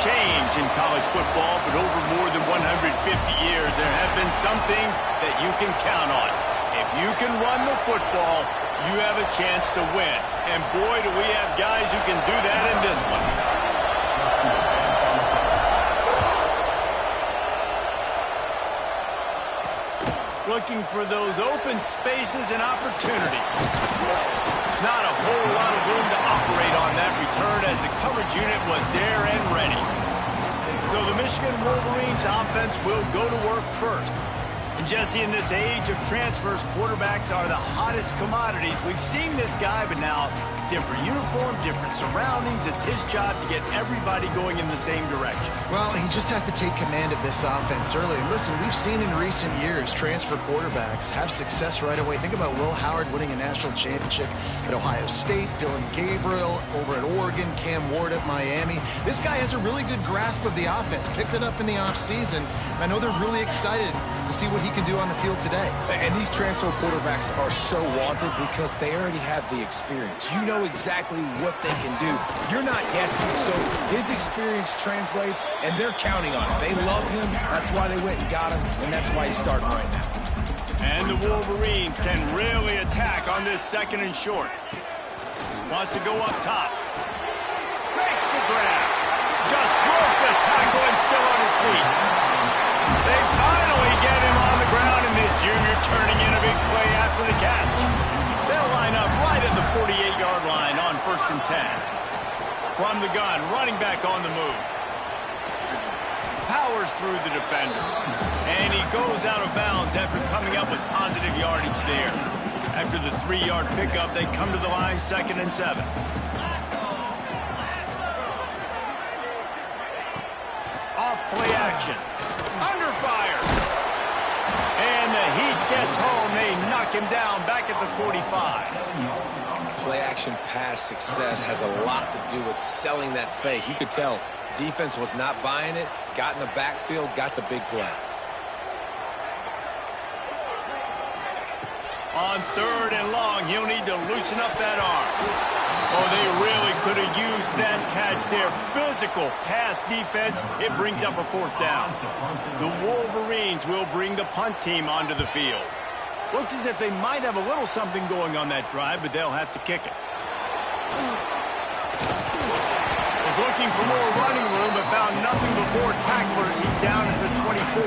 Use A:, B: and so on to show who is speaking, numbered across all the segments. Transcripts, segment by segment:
A: change in college football, but over more than 150 years, there have been some things that you can count on. If you can run the football, you have a chance to win. And boy, do we have guys who can do that in this one. Looking for those open spaces and opportunity. Not a whole lot of room to operate on that return as the coverage unit was there and ready. So the Michigan Wolverines offense will go to work first. And Jesse, in this age of transfers, quarterbacks are the hottest commodities. We've seen this guy, but now different uniform, different surroundings. It's his job to get everybody going in the same direction.
B: Well, he just has to take command of this offense early. And listen, we've seen in recent years transfer quarterbacks have success right away. Think about Will Howard winning a national championship at Ohio State, Dylan Gabriel over at Oregon, Cam Ward at Miami. This guy has a really good grasp of the offense, picked it up in the offseason. I know they're really excited to see what he can do on the field today.
C: And these transfer quarterbacks are so wanted because they already have the experience. You know exactly what they can do. You're not guessing. So his experience translates, and they're counting on it. They love him. That's why they went and got him, and that's why he's starting right now.
A: And the Wolverines can really attack on this second and short. Wants to go up top. Makes the grab. Just broke the tackle and still on his feet. They finally get him on the ground, and this junior turning in a big play after the catch. They'll line up right at the 48-yard line on 1st and 10. From the gun, running back on the move. Powers through the defender. And he goes out of bounds after coming up with positive yardage there. After the 3-yard pickup, they come to the line 2nd and 7. Off play action. Under fire. And the heat gets home. They knock him down back at the 45.
C: Play-action pass success has a lot to do with selling that fake. You could tell defense was not buying it, got in the backfield, got the big play.
A: On 3rd and long, he'll need to loosen up that arm. Oh, they really could have used that catch there. Physical pass defense. It brings up a 4th down. The Wolverines will bring the punt team onto the field. Looks as if they might have a little something going on that drive, but they'll have to kick it. Was looking for more running room, but found nothing but more tacklers. He's down at the 24.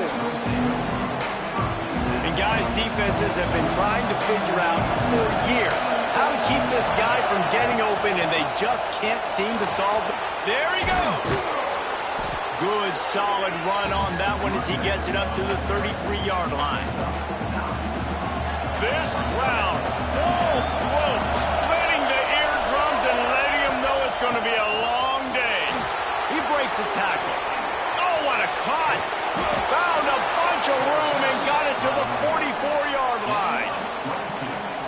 A: And guys, defenses have been trying to figure out for years how to keep this guy from getting open, and they just can't seem to solve it. There he goes. Good, solid run on that one as he gets it up to the 33-yard line. This crowd, full throat, splitting the eardrums and letting him know it's going to be a long day. He breaks a tackle. Oh, what a cut. Found a bunch of room and got it to the 44-yard line.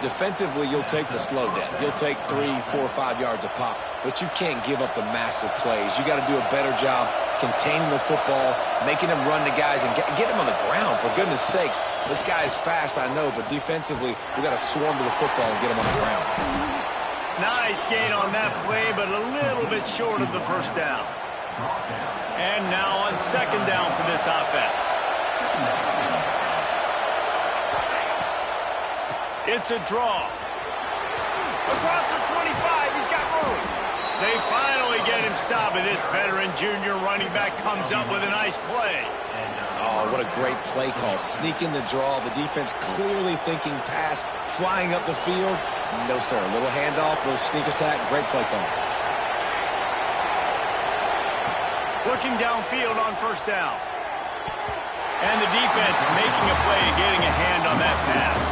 C: Defensively, you'll take the slow death. You'll take 3, 4, 5 yards a pop, but you can't give up the massive plays. You got to do a better job containing the football, making him run to guys, and get him on the ground, for goodness sakes. This guy is fast, I know, but defensively, we got to swarm to the football and get him on the ground.
A: Nice gain on that play, but a little bit short of the 1st down. And now on 2nd down for this offense. It's a draw. Across the 25, he's got room. They finally get him stopped, and this veteran junior running back comes up with a nice play.
C: Oh, what a great play call. Sneaking the draw. The defense clearly thinking pass, flying up the field. No, sir. A little handoff, a little sneak attack. Great play call.
A: Looking downfield on 1st down. And the defense making a play, getting a hand on that pass.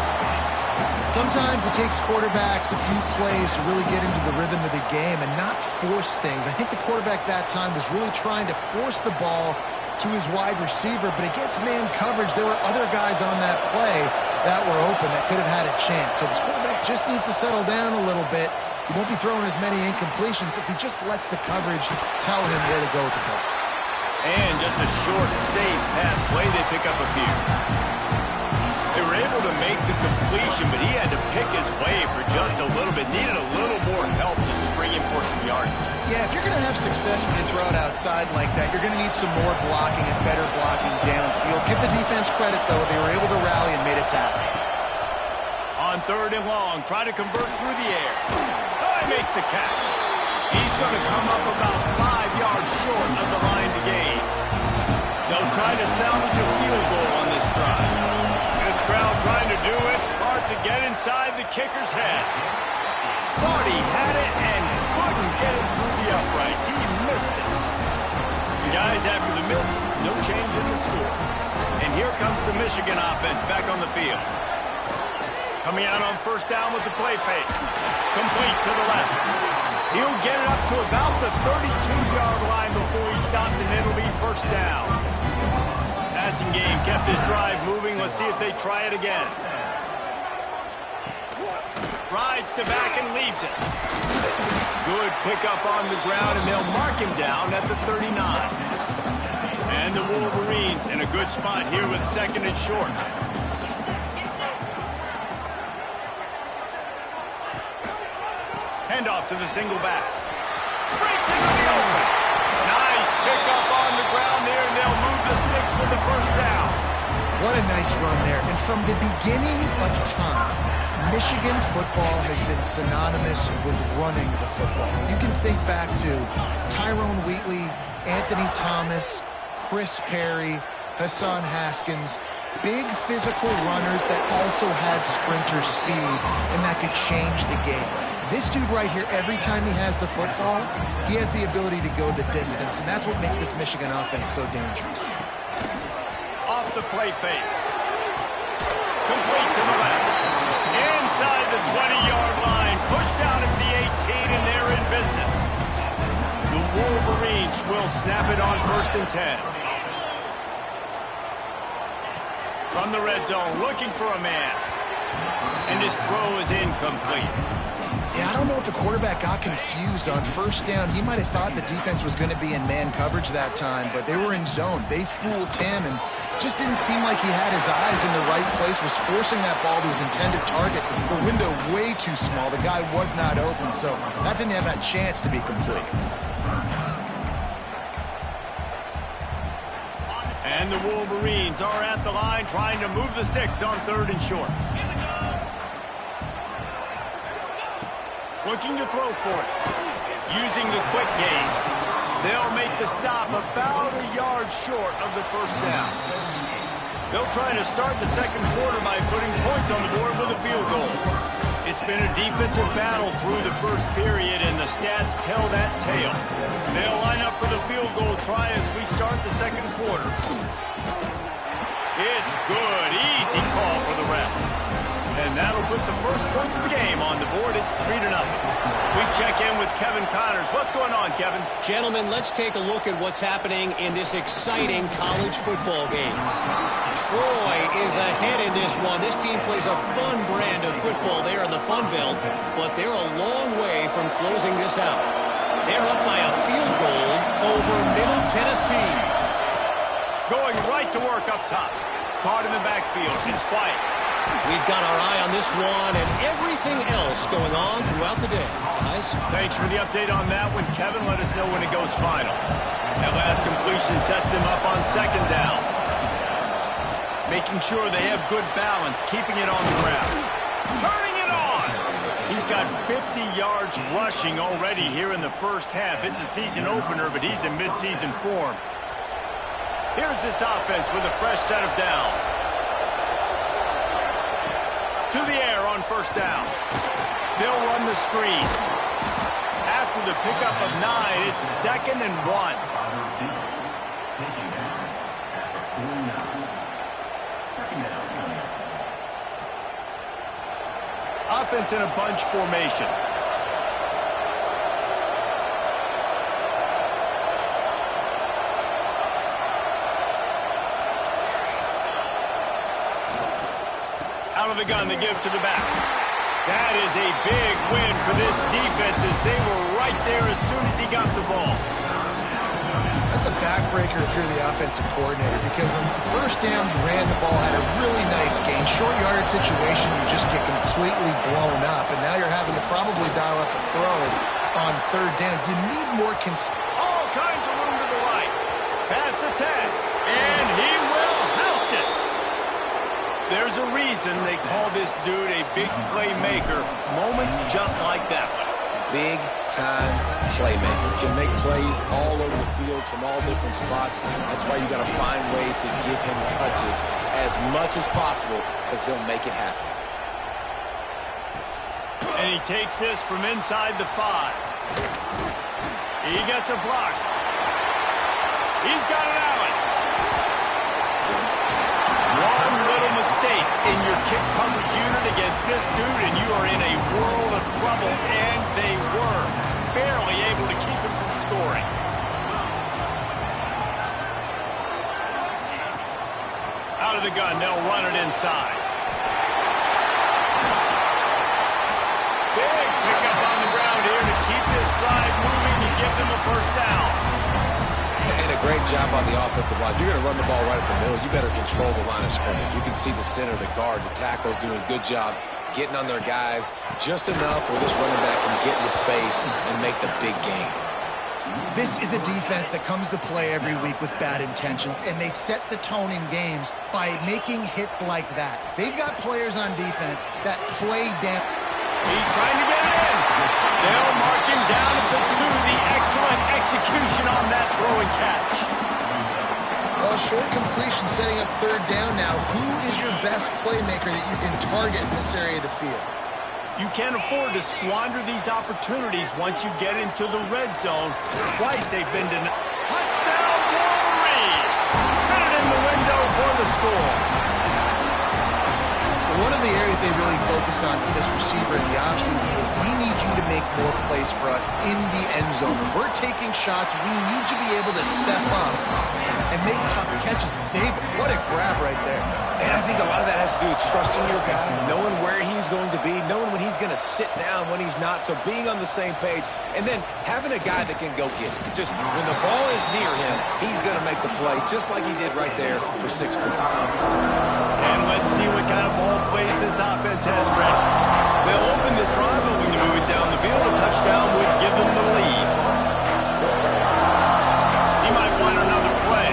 B: Sometimes it takes quarterbacks a few plays to really get into the rhythm of the game and not force things. I think the quarterback that time was really trying to force the ball to his wide receiver, but against man coverage, there were other guys on that play that were open that could have had a chance. So this quarterback just needs to settle down a little bit. He won't be throwing as many incompletions if he just lets the coverage tell him where to go with the ball.
A: And just a short, safe pass play, they pick up a few. They were able to make the completion, but he had to pick his way for just a little bit. Needed a little more help to spring him for some yardage.
B: Yeah, if you're going to have success when you throw it outside like that, you're going to need some more blocking and better blocking downfield. Give the defense credit, though. They were able to rally and made a tackle.
A: On 3rd and long, try to convert through the air. Oh, he makes the catch. He's going to come up about 5 yards short of the line to gain. They'll try to salvage a field goal on this drive. This crowd trying to do its part to get inside the kicker's head. Thought he had it and couldn't get it through the uprights. He missed it. And guys, after the miss, no change in the score. And here comes the Michigan offense back on the field. Coming out on 1st down with the play fake. Complete to the left. He'll get it up to about the 32-yard line before he stopped, and it'll be 1st down. Passing game kept his drive moving. Let's see if they try it again. Rides to back and leaves it. Good pickup on the ground, and they'll mark him down at the 39. And the Wolverines in a good spot here with 2nd and short. Handoff to the single back. Breaks into the open. Nice pickup on the ground there, and they'll move the sticks with the 1st down.
B: What a nice run there. And from the beginning of time, Michigan football has been synonymous with running the football. You can think back to Tyrone Wheatley, Anthony Thomas, Chris Perry, Hassan Haskins, big physical runners that also had sprinter speed and that could change the game. This dude right here, every time he has the football, he has the ability to go the distance, and that's what makes this Michigan offense so dangerous.
A: Off the play fake. Complete to the left. Inside the 20-yard line. Pushed out at the 18, and they're in business. The Wolverines will snap it on 1st and 10. From the red zone, looking for a man. And his throw is incomplete.
B: Yeah, I don't know if the quarterback got confused on 1st down. He might have thought the defense was going to be in man coverage that time, but they were in zone. They fooled him and just didn't seem like he had his eyes in the right place, was forcing that ball to his intended target. The window way too small. The guy was not open, so that didn't have that chance to be complete.
A: And the Wolverines are at the line trying to move the sticks on 3rd and short. Looking to throw for it. Using the quick game. They'll make the stop about a yard short of the 1st down. They'll try to start the 2nd quarter by putting points on the board with a field goal. It's been a defensive battle through the 1st period, and the stats tell that tale. They'll line up for the field goal try as we start the 2nd quarter. It's good. Easy call for the refs. And that'll put the 1st points of the game on the board. It's 3-0. We check in with Kevin Connors. What's going on, Kevin?
D: Gentlemen, let's take a look at what's happening in this exciting college football game. Troy is ahead in this one. This team plays a fun brand of football there in the Fun Belt, but they're a long way from closing this out. They're up by a field goal over Middle Tennessee.
A: Going right to work up top. Caught in the backfield. It's White.
D: We've got our eye on this one and everything else going on throughout the day, guys.
A: Thanks for the update on that one, Kevin. Let us know when it goes final. That last completion sets them up on 2nd down. Making sure they have good balance, keeping it on the ground. Turning it on! He's got 50 yards rushing already here in the 1st half. It's a season opener, but he's in midseason form. Here's this offense with a fresh set of downs. To the air on 1st down. They'll run the screen. After the pickup of 9, it's 2nd and 1. Offense in a bunch formation. Out of the gun to give to the back. That is a big win for this defense as they were right there as soon as he got the ball.
B: That's that's a backbreaker if you're the offensive coordinator, because on the first down, you ran the ball, had a really nice gain. Short yardage situation, you just get completely blown up, and now you're having to probably dial up a throw on third down. You need more
A: all kinds of room to the right. Past the 10, and he will house it. There's a reason they call this dude a big playmaker. Moments just like that one.
C: Big-time playmaker. Can make plays all over the field from all different spots. That's why you got to find ways to give him touches as much as possible, because he'll make it happen.
A: And he takes this from inside the 5. He gets a block. He's got an Allen. One little mistake in your kick coverage unit against this dude, and you are in a world of trouble, and they were barely able to keep him from scoring. Out of the gun, they'll run it inside. Big pickup on the ground here to keep this drive moving and give them a first down.
C: And a great job on the offensive line. If you're going to run the ball right at the middle, you better control the line of scrimmage. You can see the center, the guard, the tackle's doing a good job getting on their guys just enough where this running back can get into space and make the big game.
B: This is a defense that comes to play every week with bad intentions, and they set the tone in games by making hits like that. They've got players on defense that play down.
A: He's trying to get it in. They'll mark him down at the 2. The excellent execution on that throw and catch.
B: Well, short completion setting up third down now. Who is your best playmaker that you can target in this area of the field?
A: You can't afford to squander these opportunities once you get into the red zone. Twice they've been denied. Touchdown, Wolverine! Fit it in the window for the score.
B: One of the areas they really focused on for this receiver in the offseason was, we need you to make more plays for us in the end zone. When we're taking shots, we need you to be able to step up and make tough catches. David, what a grab right there.
C: And I think a lot of that has to do with trusting your guy, knowing where he's going to be, knowing when he's going to sit down, when he's not, so being on the same page, and then having a guy that can go get it. Just when the ball is near him, he's going to make the play, just like he did right there for 6 points.
A: And let's see what kind of ball plays this offense has ready. They'll open this drive, hoping to move it down the field. A touchdown would give them the lead. He might want another play.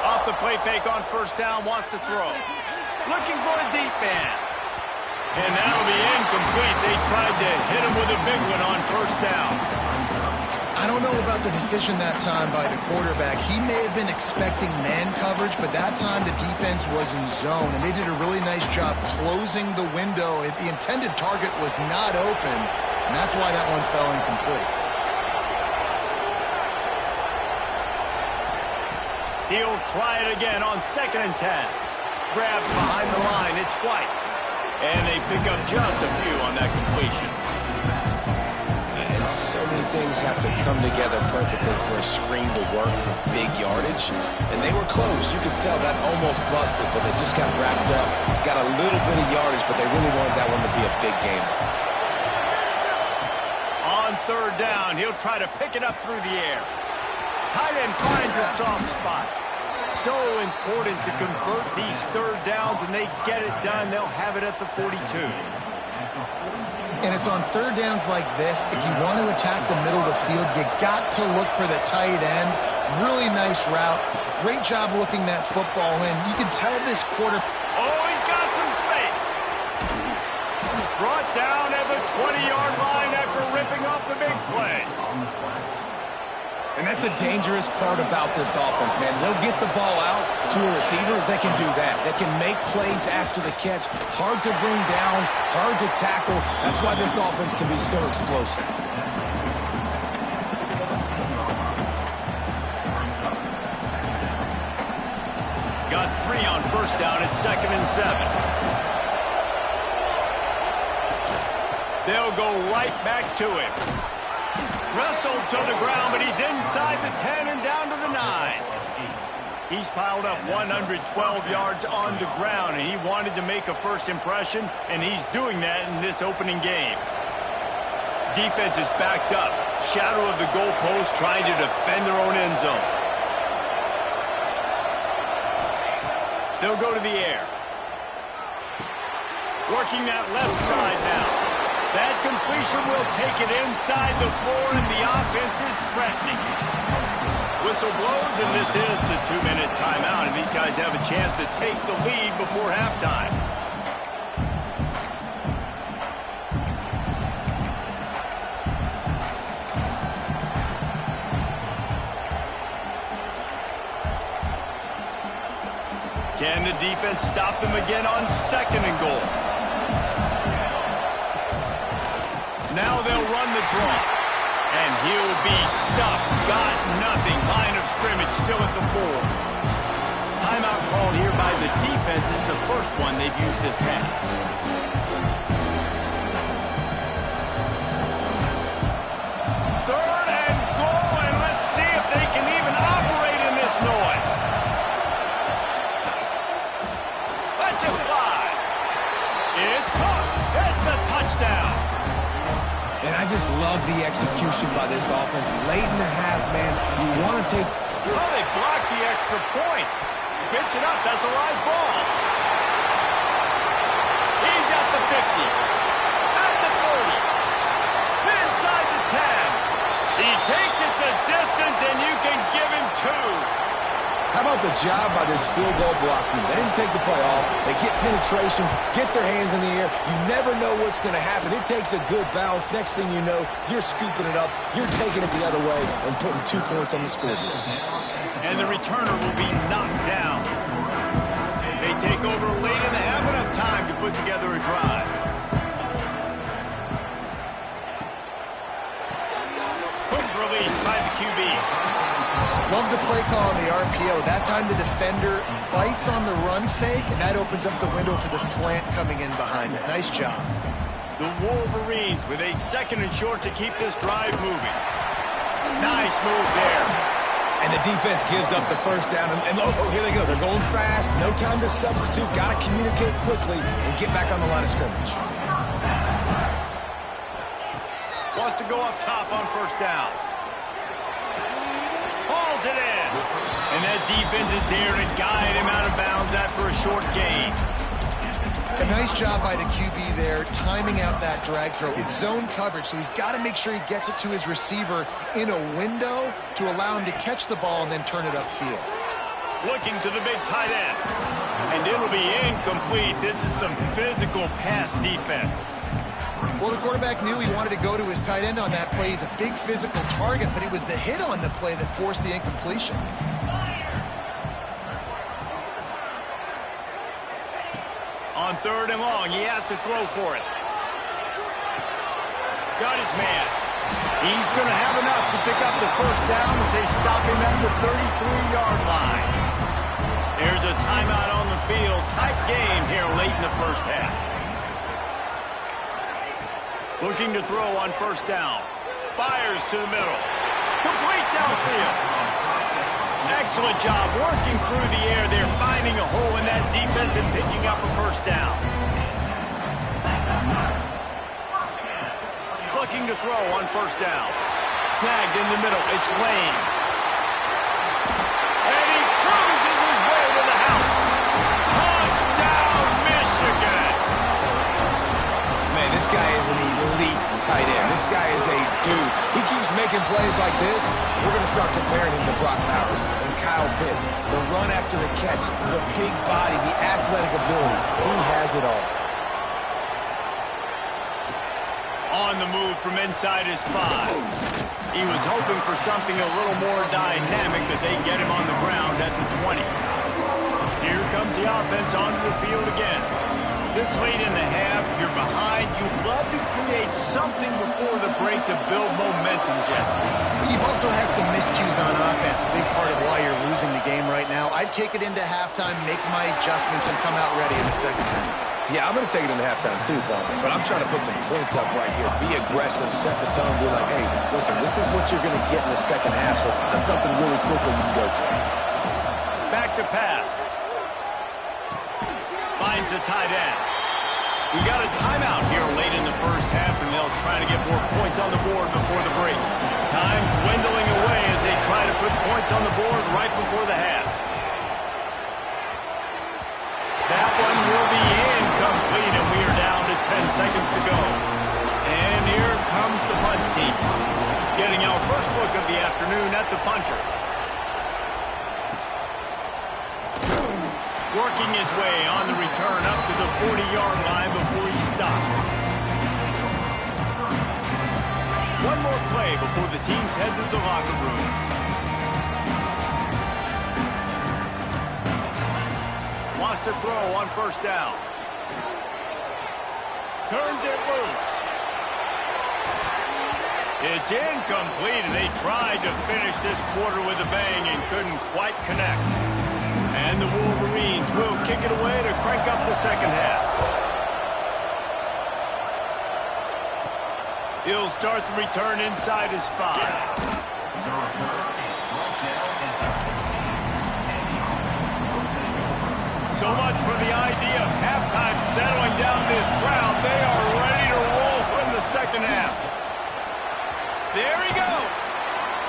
A: Off the play fake on first down, wants to throw. Looking for a deep man. And that'll be incomplete. They tried to hit him with a big one on first down.
B: I don't know about the decision that time by the quarterback. He may have been expecting man coverage, but that time the defense was in zone, and they did a really nice job closing the window. The intended target was not open, and that's why that one fell incomplete.
A: He'll try it again on 2nd and 10. Grabbed behind the line. It's White. And they pick up just a few on that completion.
C: And so many things have to come together perfectly for a screen to work for big yardage. And they were close. You could tell that almost busted, but they just got wrapped up. Got a little bit of yardage, but they really wanted that one to be a big game.
A: On 3rd down, he'll try to pick it up through the air. Tight end finds a soft spot. So important to convert these 3rd downs, and they get it done. They'll have it at the 42.
B: And it's on 3rd downs like this, if you want to attack the middle of the field, you got to look for the tight end. Really nice route. Great job looking that football in. You can tell this quarter.
A: Oh, he's got some space. Brought down at the 20-yard line after ripping off the big play.
C: And that's the dangerous part about this offense, man. They'll get the ball out to a receiver. They can do that. They can make plays after the catch. Hard to bring down, hard to tackle. That's why this offense can be so explosive.
A: Got 3 on first down at 2nd and 7. They'll go right back to him. Wrestled to the ground, but he's inside the 10 and down to the 9. He's piled up 112 yards on the ground, and he wanted to make a first impression, and he's doing that in this opening game. Defense is backed up. Shadow of the goalpost, trying to defend their own end zone. They'll go to the air. Working that left side now. That completion will take it inside the 4, and the offense is threatening. Whistle blows, and this is the 2-minute timeout, and these guys have a chance to take the lead before halftime. Can the defense stop them again on 2nd and goal? Now they'll run the draw. And he'll be stopped. Got nothing. Line of scrimmage still at the 4. Timeout called here by the defense. It's the first one they've used this half. Third and goal, and let's see if they can even operate in this noise. Let's it fly. It's caught. It's a touchdown.
C: And I just love the execution by this offense. Late in the half, man, you want to take...
A: Oh, they blocked the extra point. Picks it up. That's a live ball. He's at the 50. At the 30. Inside the 10. He takes it the distance, and you can give him 2.
C: How about the job by this field goal blocking? They didn't take the play off. They get penetration, get their hands in the air. You never know what's going to happen. It takes a good bounce. Next thing you know, you're scooping it up. You're taking it the other way and putting 2 points on the scoreboard.
A: And the returner will be knocked down. They take over late in the half, enough time to put together a drive. Quick release by the QB.
B: Love the play call on the RPO. That time the defender bites on the run fake, and that opens up the window for the slant coming in behind it. Nice job.
A: The Wolverines with a 2nd and short to keep this drive moving. Nice move there.
C: And the defense gives up the first down. And oh, here they go. They're going fast. No time to substitute. Got to communicate quickly and get back on the line of scrimmage.
A: Wants to go up top on 1st down. Hauls it in. And that defense is there to guide him out of bounds after a short gain.
B: A nice job by the QB there, timing out that drag throw. It's zone coverage, so he's got to make sure he gets it to his receiver in a window to allow him to catch the ball and then turn it upfield.
A: Looking to the big tight end. And it'll be incomplete. This is some physical pass defense.
B: Well, the quarterback knew he wanted to go to his tight end on that play. He's a big physical target, but it was the hit on the play that forced the incompletion.
A: On 3rd and long, he has to throw for it. Got his man. He's going to have enough to pick up the 1st down as they stop him at the 33-yard line. There's a timeout on the field. Tight game here late in the 1st half. Looking to throw on 1st down. Fires to the middle. Complete downfield. Excellent job working through the air there, finding a hole in that defense and picking up a 1st down. Looking to throw on 1st down. Snagged in the middle. It's Lane. And he cruises his way to the house. Touchdown, Michigan.
C: Man, this guy is an elite tight end. This guy is a dude. He keeps making plays like this. We're going to start comparing him to Brock Bowers and Kyle Pitts. The run after the catch, the big body, the athletic ability. He has it all.
A: On the move from inside his 5. He was hoping for something a little more dynamic, but they get him on the ground at the 20. Here comes the offense onto the field again. This late in the half, you're behind. You'd love to create something before the break to build momentum, Jesse.
B: You've also had some miscues on offense, a big part of why you're losing the game right now. I'd take it into halftime, make my adjustments, and come out ready in the 2nd half.
C: Yeah, I'm going to take it into halftime too, Coleman, but I'm trying to put some points up right here. Be aggressive, set the tone, be like, hey, listen, this is what you're going to get in the 2nd half, so find something really quickly you can go to.
A: Back to pass. Finds the tight end. We got a timeout here late in the 1st half, and they'll try to get more points on the board before the break. Time dwindling away as they try to put points on the board right before the half. That one will be incomplete, and we are down to 10 seconds to go. And here comes the punt team, getting our first look of the afternoon at the punter. Working his way on the return up to the 40-yard line before he stopped. One more play before the teams head to the locker rooms. Wants to throw on first down. Turns it loose. It's incomplete, and they tried to finish this quarter with a bang and couldn't quite connect. And the Wolverines will kick it away to crank up the second half. He'll start the return inside his 5. So much for the idea of halftime settling down this crowd. They are ready to roll in the second half. There he goes.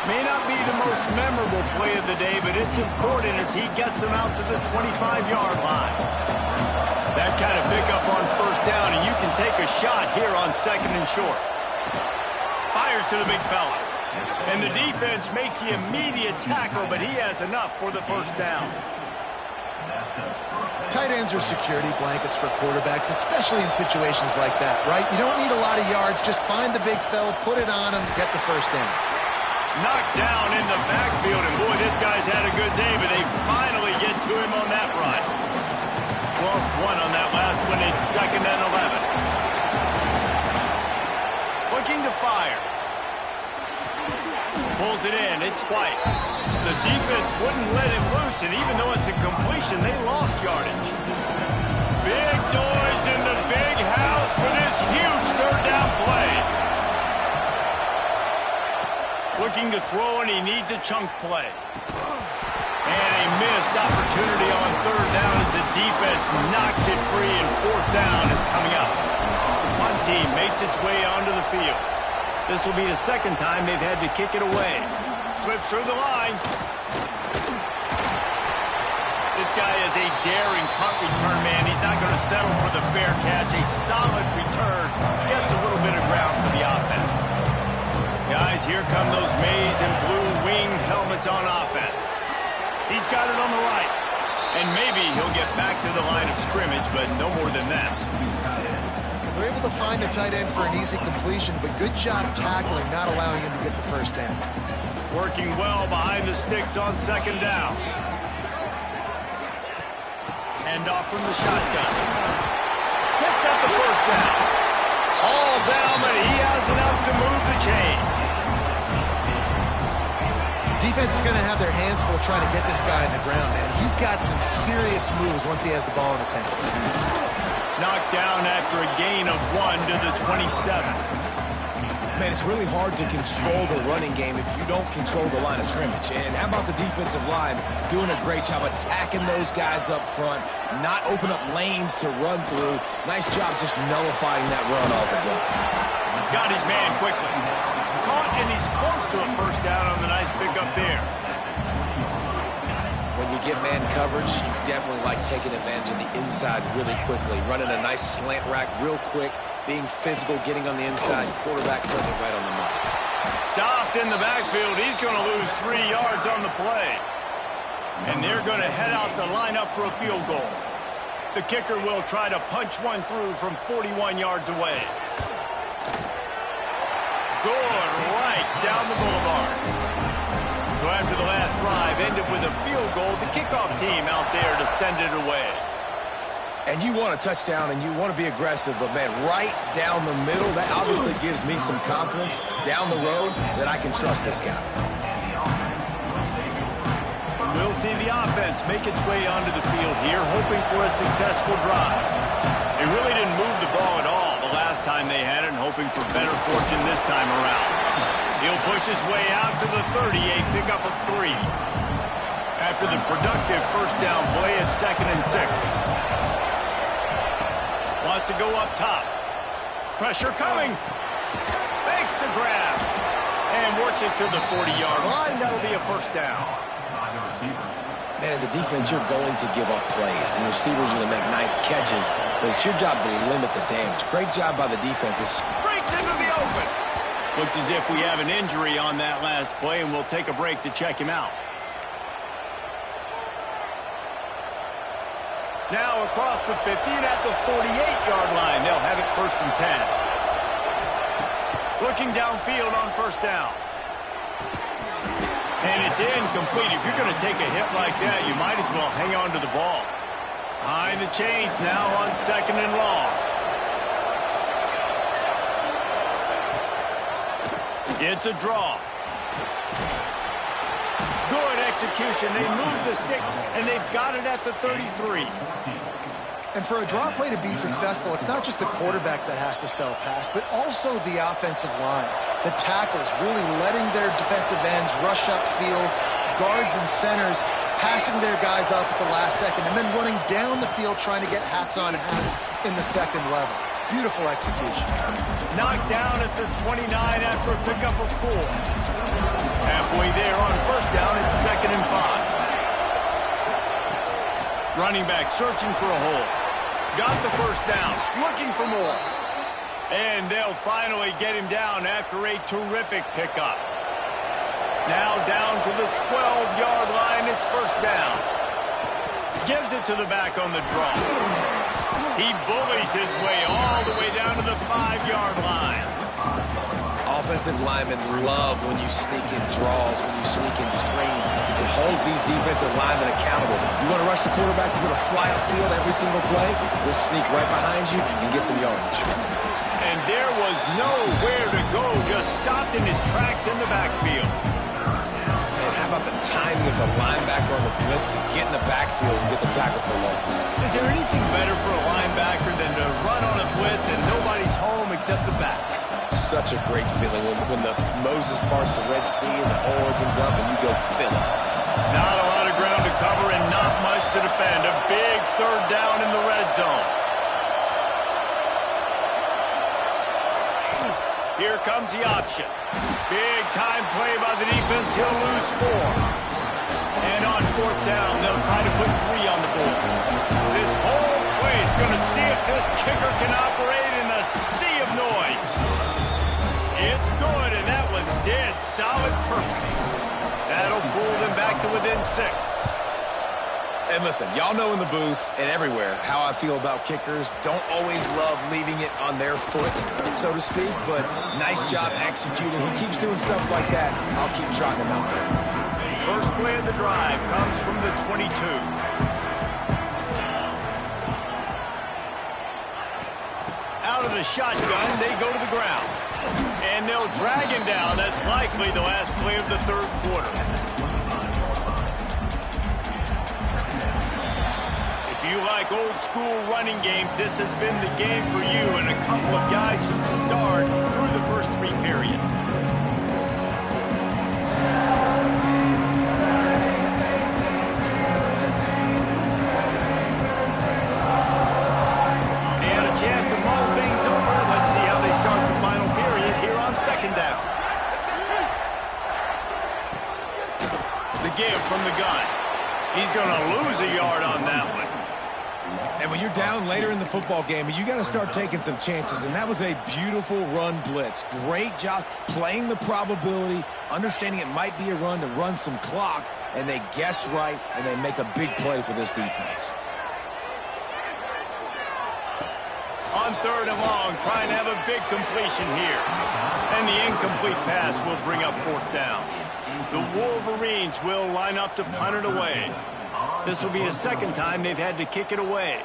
A: May not be the most memorable play of the day, but it's important as he gets them out to the 25-yard line. That kind of pickup on first down, and you can take a shot here on second and short. Fires to the big fella. And the defense makes the immediate tackle, but he has enough for the first down.
B: Tight ends are security blankets for quarterbacks, especially in situations like that, right? You don't need a lot of yards. Just find the big fella, put it on him, get the first down.
A: Knocked down in the backfield, and boy, this guy's had a good day, but they finally get to him on that run. Lost one on that last one. It's 2nd and 11. Looking to fire. Pulls it in. It's White. The defense wouldn't let him loose, and even though it's a completion, they lost yardage. Big noise in the big house for this huge third down play. Looking to throw, and he needs a chunk play. And a missed opportunity on third down as the defense knocks it free, and fourth down is coming up. The punt team makes its way onto the field. This will be the second time they've had to kick it away. Slips through the line. This guy is a daring punt return man. He's not going to settle for the fair catch. A solid return. Gets a little bit of ground for the offense. Guys, here come those maize and blue winged helmets on offense. He's got it on the right. And maybe he'll get back to the line of scrimmage, but no more than that.
B: They're able to find the tight end for an easy completion, but good job tackling, not allowing him to get the first down.
A: Working well behind the sticks on second down. Hand off from the shotgun. Picks up the first down. All down, but he has enough to move the chains.
B: Defense is going to have their hands full trying to get this guy on the ground, man. He's got some serious moves once he has the ball in his hand.
A: Knocked down after a gain of 1 to the 27.
C: Man, it's really hard to control the running game if you don't control the line of scrimmage. And how about the defensive line doing a great job attacking those guys up front, not open up lanes to run through. Nice job just nullifying that run altogether.
A: Got his man quickly. Caught, and he's close to a first down on the nice pickup there.
C: When you get man coverage, you definitely like taking advantage of the inside really quickly, running a nice slant rack real quick, being physical, getting on the inside, quarterback putting it right on the mark.
A: Stopped in the backfield. He's going to lose 3 yards on the play. And they're going to head out to line up for a field goal. The kicker will try to punch one through from 41 yards away. Good, right down the boulevard. So after the last drive ended with a field goal, the kickoff team out there to send it away.
C: And you want a touchdown and you want to be aggressive, but man, right down the middle, that obviously gives me some confidence down the road that I can trust this guy.
A: We'll see the offense make its way onto the field here, hoping for a successful drive. They really didn't move the ball at all the last time they had it, and hoping for better fortune this time around. He'll push his way out to the 30, a pickup of 3. After the productive first down play at 2nd and 6. Wants to go up top. Pressure coming. Makes the grab. And works it to the 40-yard line. That'll be a first down.
C: Man, as a defense, you're going to give up plays, and receivers are going to make nice catches, but it's your job to limit the damage. Great job by the defenses.
A: Breaks into the open. Looks as if we have an injury on that last play, and we'll take a break to check him out. Now across the 50 and at the 48-yard line. They'll have it first and 10. Looking downfield on first down. And it's incomplete. If you're going to take a hit like that, you might as well hang on to the ball. Behind the chains now on second and long. It's a draw. Good execution. They move the sticks, and they've got it at the 33.
B: And for a draw play to be successful, it's not just the quarterback that has to sell pass, but also the offensive line. The tackles really letting their defensive ends rush upfield, guards and centers passing their guys off at the last second, and then running down the field trying to get hats on hats in the second level. Beautiful execution.
A: Knocked down at the 29 after a pickup of 4. Halfway there on first down, it's second and 5. Running back searching for a hole. Got the first down, looking for more. And they'll finally get him down after a terrific pickup. Now down to the 12-yard line, it's first down. Gives it to the back on the draw. He bullies his way all the way down to the 5-yard line.
C: Offensive linemen love when you sneak in draws, when you sneak in screens. It holds these defensive linemen accountable. You want to rush the quarterback, you're going to fly upfield every single play. We'll sneak right behind you and get some yardage.
A: And there was nowhere to go, just stopped in his tracks in the backfield.
C: And how about the timing of the linebacker on the blitz to get in the backfield and get the tackle for loss?
A: Is there anything better for a linebacker than to run on a blitz and nobody's home except the back?
C: Such a great feeling when the Moses parts the Red Sea and the hole opens up and you go fill it.
A: Not a lot of ground to cover and not much to defend. A big third down in the red zone. Here comes the option. Big time play by the defense. He'll lose 4. And on fourth down, they'll try to put 3 on the board. This whole play is going to see if this kicker can operate in the sea of noise. It's good, and that was dead solid perfect. That'll pull them back to within 6.
C: And listen, y'all know in the booth and everywhere how I feel about kickers. Don't always love leaving it on their foot, so to speak, but nice job executing. He keeps doing stuff like that. I'll keep trotting him out there.
A: First play of the drive comes from the 22. Out of the shotgun, they go to the ground. And they'll drag him down. That's likely the last play of the third quarter. If you like old school running games, this has been the game for you and a couple of guys who starred through the first 3 periods. They had a chance to mull things over. Let's see how they start the final period here on second down. The give from the gun. He's going to lose a yard on that one.
C: And when you're down later in the football game, you got to start taking some chances, and that was a beautiful run blitz. Great job playing the probability, understanding it might be a run to run some clock, and they guess right, and they make a big play for this defense.
A: On third and long, trying to have a big completion here. And the incomplete pass will bring up fourth down. The Wolverines will line up to punt it away. This will be the second time they've had to kick it away.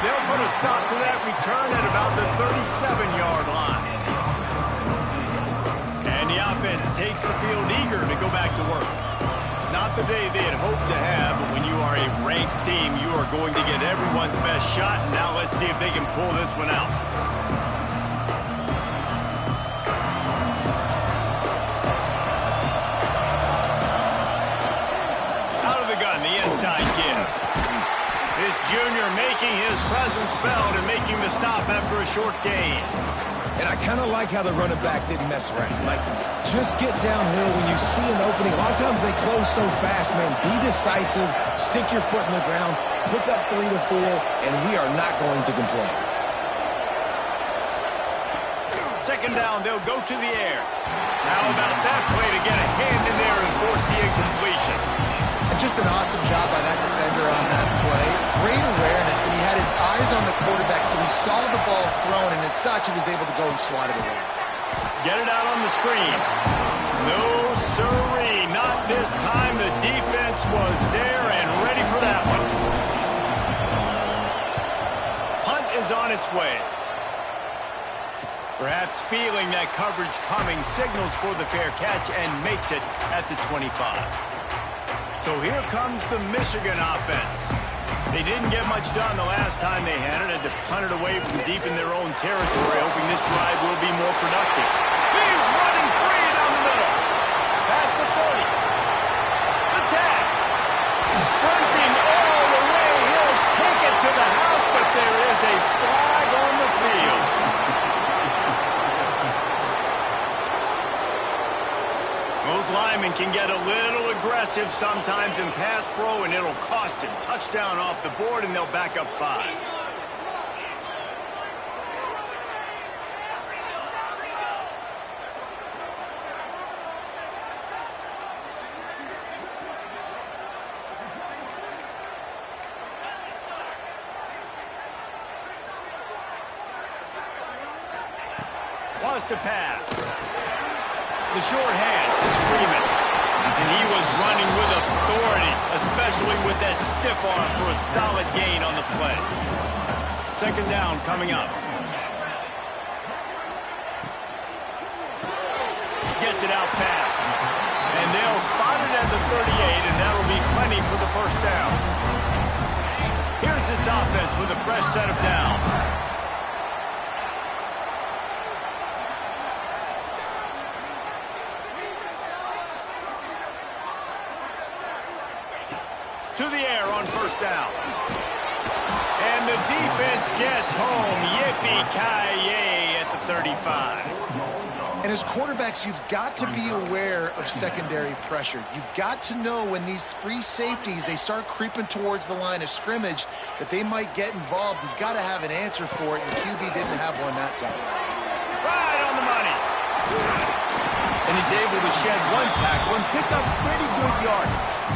A: They'll put a stop to that return at about the 37-yard line. And the offense takes the field eager to go back to work. Not the day they had hoped to have, but when you are a ranked team, you are going to get everyone's best shot. And now let's see if they can pull this one out. Out of the gun, the inside kid. This junior making making his presence felt and making the stop after a short gain.
C: And I kind of like how the running back didn't mess around. Like, just get downhill when you see an opening. A lot of times they close so fast, man. Be decisive, stick your foot in the ground, pick up 3 to 4, and we are not going to complain.
A: Second down, they'll go to the air. How about that play to get a hand in there and force the incompletion?
B: And just an awesome job by that defender on that play. Great awareness, and he had his eyes on the quarterback, so he saw the ball thrown, and as such, he was able to go and swat it away.
A: Get it out on the screen. No, sirree, not this time. The defense was there and ready for that one. Punt is on its way. Perhaps feeling that coverage coming, signals for the fair catch and makes it at the 25. So here comes the Michigan offense. They didn't get much done the last time they had it. Had to punt it away from deep in their own territory, hoping this drive will be more productive. He's running free down the middle. Past the 30. The tag. Sprinting all the way. He'll take it to the house, but there is a flag on the field. Those linemen can get a little aggressive sometimes in pass pro, and it'll cost him. Touchdown off the board, and they'll back up 5. Wants to pass. The short hand is Freeman. And he was running with authority, especially with that stiff arm for a solid gain on the play. Second down coming up. Gets it out fast. And they'll spot it at the 38, and that'll be plenty for the first down. Here's this offense with a fresh set of downs. To the air on first down. And the defense gets home. Yippee-ki-yay at the 35.
B: And as quarterbacks, you've got to be aware of secondary pressure. You've got to know when these free safeties, they start creeping towards the line of scrimmage, that they might get involved. You've got to have an answer for it, and QB didn't have one that time.
A: Right on the money. And he's able to shed one tackle and pick up pretty good yardage.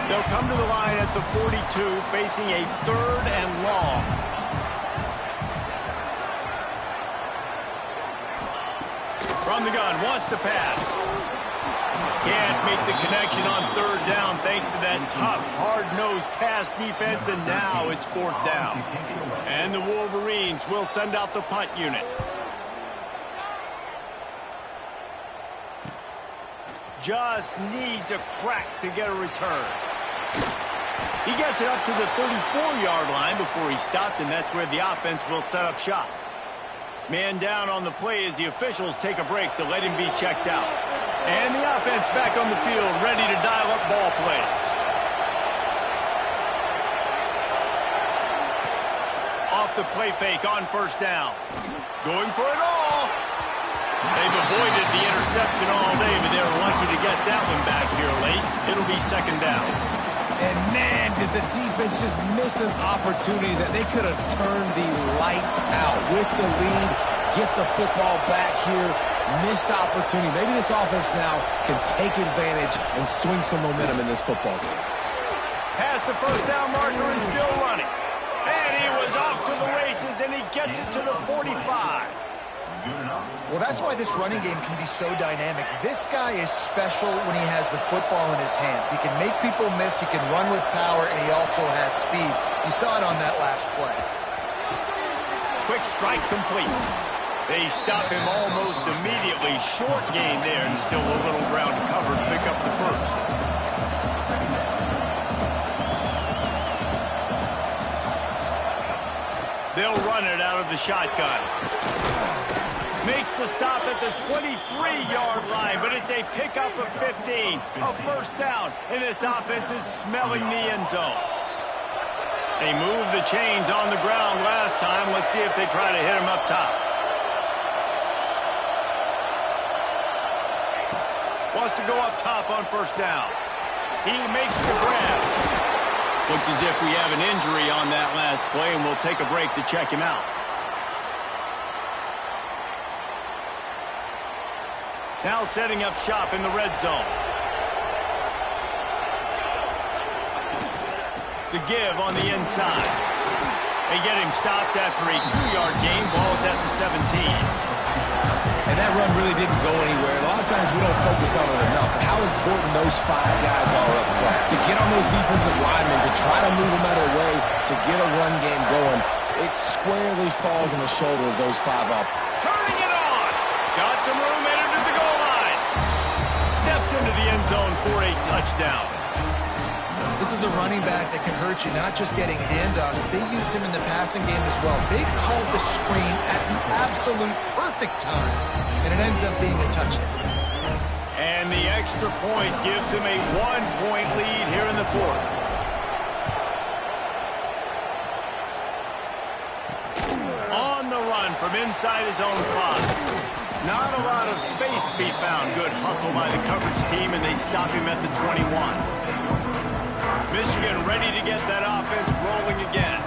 A: They'll come to the line at the 42, facing a 3rd and long. From the gun, wants to pass. Can't make the connection on 3rd down thanks to that tough, hard-nosed pass defense, and now it's 4th down. And the Wolverines will send out the punt unit. Just needs a crack to get a return. He gets it up to the 34-yard line before he stopped, and that's where the offense will set up shop. Man down on the play as the officials take a break to let him be checked out. And the offense back on the field, ready to dial up ball plays. Off the play fake on first down. Going for it all. They've avoided the interception all day, but they're lucky to get that one back here late. It'll be second down.
C: And man, did the defense just miss an opportunity that they could have turned the lights out with the lead, get the football back here. Missed opportunity. Maybe this offense now can take advantage and swing some momentum in this football game.
A: Past the first down marker and still running. And he was off to the races, and he gets it to the 45.
B: Well, that's why this running game can be so dynamic. This guy is special when he has the football in his hands. He can make people miss, he can run with power, and he also has speed. You saw it on that last play.
A: Quick strike complete. They stop him almost immediately. Short gain there, and still a little ground to cover to pick up the first. They'll run it out of the shotgun. Makes the stop at the 23-yard line, but it's a pickup of 15. A first down, and this offense is smelling the end zone. They moved the chains on the ground last time. Let's see if they try to hit him up top. Wants to go up top on first down. He makes the grab. Looks as if we have an injury on that last play, and we'll take a break to check him out. Now setting up shop in the red zone. The give on the inside. They get him stopped after a 2-yard gain. Ball's at the 17.
C: And that run really didn't go anywhere. A lot of times we don't focus on it enough. How important those 5 guys are up front. To get on those defensive linemen, to try to move them out of the way, to get a run game going, it squarely falls on the shoulder of those 5 off.
A: Turning it on. Got some room headed to the goal line. Steps into the end zone for a touchdown.
B: This is a running back that can hurt you, not just getting handoffs, but they use him in the passing game as well. They called the screen at the absolute perfect time, and it ends up being a touchdown.
A: And the extra point gives him a 1-point lead here in the fourth. On the run from inside his own 5. Not a lot of space to be found. Good hustle by the coverage team, and they stop him at the 21. Michigan ready to get that offense rolling again.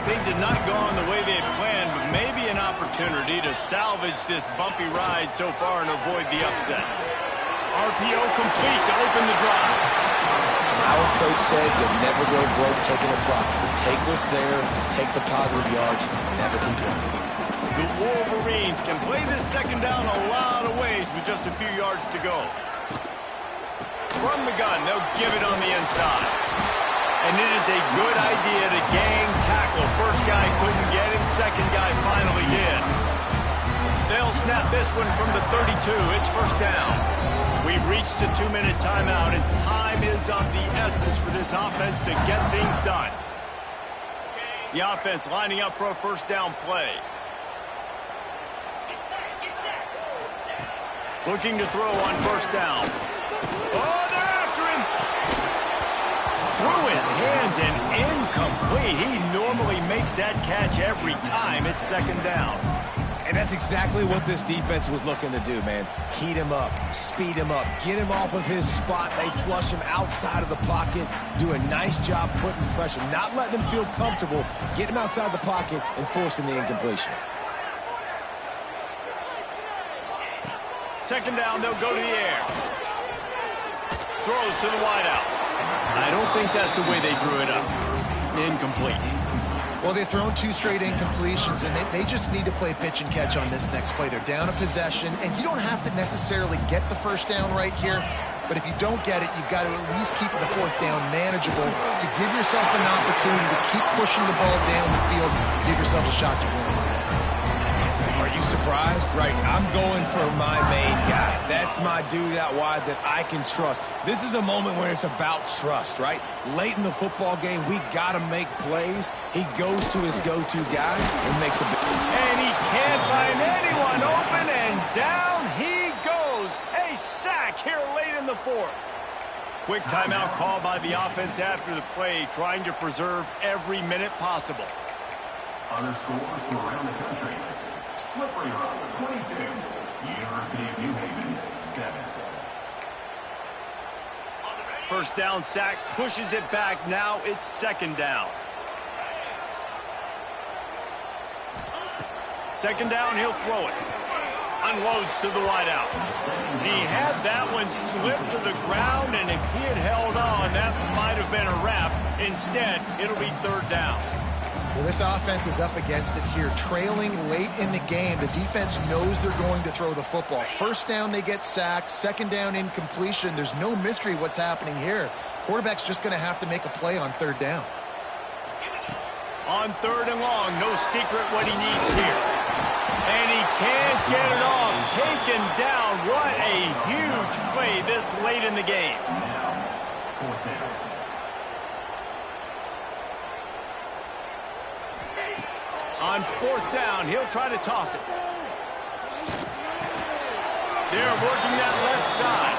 A: Things had not gone the way they had planned, but maybe an opportunity to salvage this bumpy ride so far and avoid the upset. RPO complete to open the drive.
C: Our coach said you'll never go broke taking a profit. Take what's there, take the positive yards, and never complain.
A: The Wolverines can play this second down a lot of ways with just a few yards to go. From the gun, they'll give it on the inside. And it is a good idea to gang tackle. First guy couldn't get him, second guy finally did. They'll snap this one from the 32. It's first down. We've reached the 2-minute timeout, and time is of the essence for this offense to get things done. The offense lining up for a first down play. Looking to throw on first down. Oh, they're after him. Through his hands and incomplete. He normally makes that catch every time. It's second down.
C: And that's exactly what this defense was looking to do, man. Heat him up, speed him up, get him off of his spot. They flush him outside of the pocket, do a nice job putting pressure, not letting him feel comfortable, get him outside the pocket, and forcing the incompletion.
A: Second down, they'll go to the air. Throws to the wideout. I don't think that's the way they drew it up. Incomplete.
B: Well, they've thrown 2 straight incompletions, and they just need to play pitch and catch on this next play. They're down a possession, and you don't have to necessarily get the first down right here, but if you don't get it, you've got to at least keep the 4th down manageable to give yourself an opportunity to keep pushing the ball down the field, give yourself a shot to win.
C: Are you surprised? Right, I'm going for my main guy. That's my dude out wide that I can trust. This is a moment where it's about trust, right? Late in the football game, we got to make plays. He goes to his go-to guy and makes a big...
A: And he can't find anyone open, and down he goes. A sack here late in the fourth. Quick timeout call by the offense after the play, trying to preserve every minute possible.
E: Other scores from around the country. Slippery Rock, 22. University of New Haven, 7.
A: First down sack, pushes it back. Now it's second down. Second down, he'll throw it. Unloads to the wideout. He had that one slip to the ground, and if he had held on, that might have been a wrap. Instead, it'll be third down.
B: Well, this offense is up against it here. Trailing late in the game, the defense knows they're going to throw the football. First down, they get sacked. Second down, incompletion. There's no mystery what's happening here. Quarterback's just going to have to make a play on third down.
A: On third and long, no secret what he needs here. And he can't get it off. Taken down. What a huge play this late in the game.
E: Fourth down.
A: On fourth down, he'll try to toss it. They're working that left side.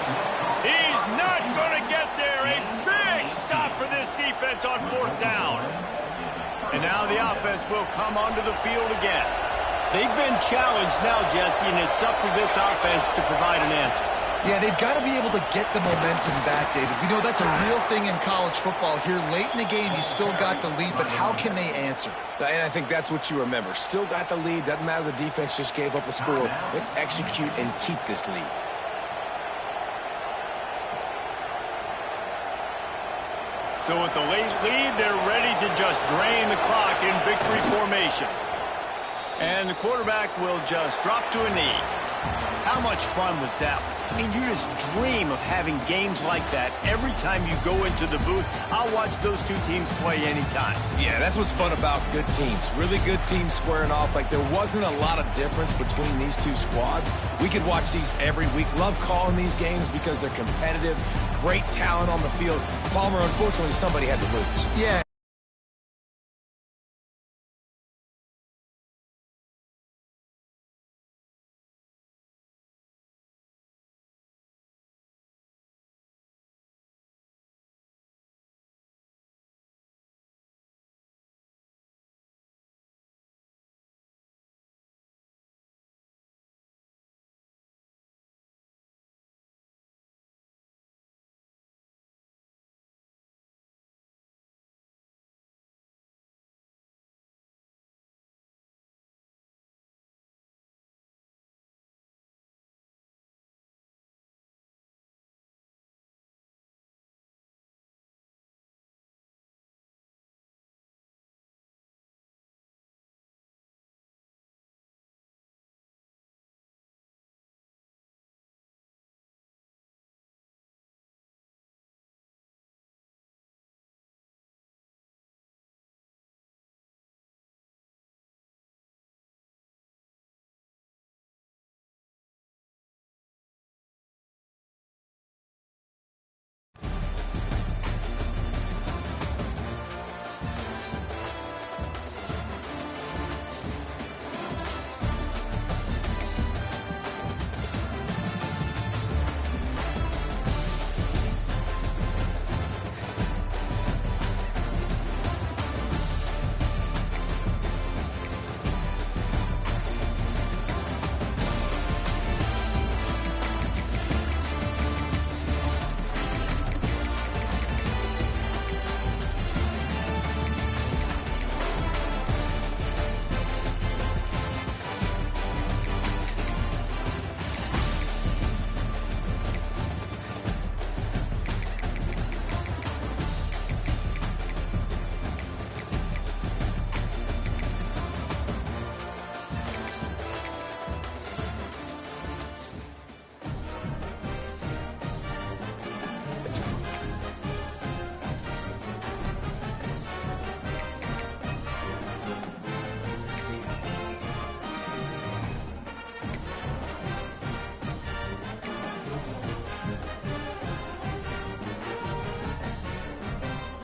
A: He's not going to get there. A big stop for this defense on fourth down. And now the offense will come onto the field again. They've been challenged now, Jesse, and it's up to this offense to provide an answer.
B: Yeah, they've got to be able to get the momentum back, David. We know that's a real thing in college football. Here late in the game, you still got the lead, but how can they answer?
C: And I think that's what you remember. Still got the lead. Doesn't matter the defense just gave up a score. Let's execute and keep this lead.
A: So with the late lead, they're ready to just drain the clock in victory formation. And the quarterback will just drop to a knee. How much fun was that? I mean, you just dream of having games like that every time you go into the booth. I'll watch those two teams play anytime.
C: Yeah, that's what's fun about good teams. Really good teams squaring off. Like, there wasn't a lot of difference between these two squads. We could watch these every week. Love calling these games because they're competitive. Great talent on the field. Palmer, unfortunately, somebody had to lose.
B: Yeah.